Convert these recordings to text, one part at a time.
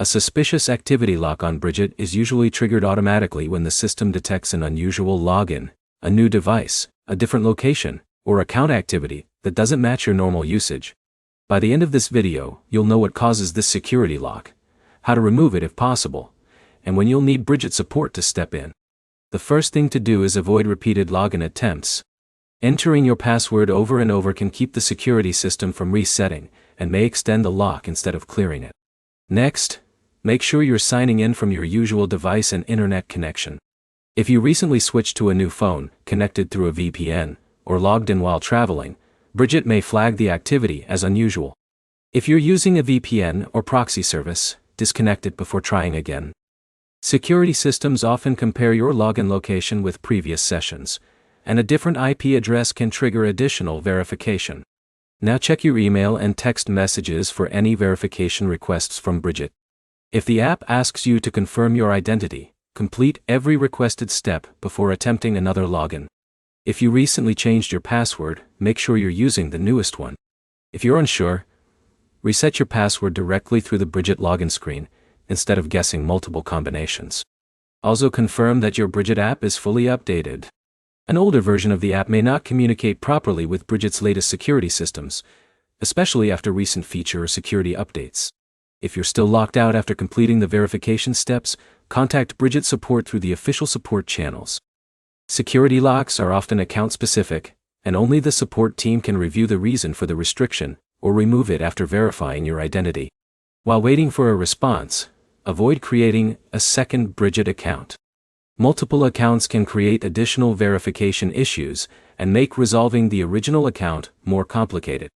A suspicious activity lock on Brigit is usually triggered automatically when the system detects an unusual login, a new device, a different location, or account activity that doesn't match your normal usage. By the end of this video, you'll know what causes this security lock, how to remove it if possible, and when you'll need Brigit support to step in. The first thing to do is avoid repeated login attempts. Entering your password over and over can keep the security system from resetting and may extend the lock instead of clearing it. Next, make sure you're signing in from your usual device and internet connection. If you recently switched to a new phone, connected through a VPN, or logged in while traveling, Brigit may flag the activity as unusual. If you're using a VPN or proxy service, disconnect it before trying again. Security systems often compare your login location with previous sessions, and a different IP address can trigger additional verification. Now check your email and text messages for any verification requests from Brigit. If the app asks you to confirm your identity, complete every requested step before attempting another login. If you recently changed your password, make sure you're using the newest one. If you're unsure, reset your password directly through the Brigit login screen, instead of guessing multiple combinations. Also confirm that your Brigit app is fully updated. An older version of the app may not communicate properly with Brigit's latest security systems, especially after recent feature or security updates. If you're still locked out after completing the verification steps, contact Brigit support through the official support channels. Security locks are often account-specific, and only the support team can review the reason for the restriction or remove it after verifying your identity. While waiting for a response, avoid creating a second Brigit account. Multiple accounts can create additional verification issues and make resolving the original account more complicated.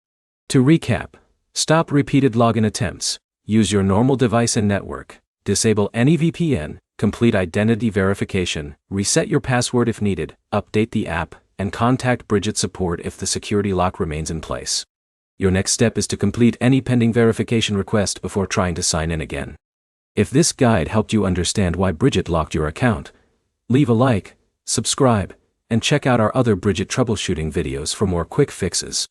To recap, stop repeated login attempts, use your normal device and network, disable any VPN, complete identity verification, reset your password if needed, update the app, and contact Brigit support if the security lock remains in place. Your next step is to complete any pending verification request before trying to sign in again. If this guide helped you understand why Brigit locked your account, leave a like, subscribe, and check out our other Brigit troubleshooting videos for more quick fixes.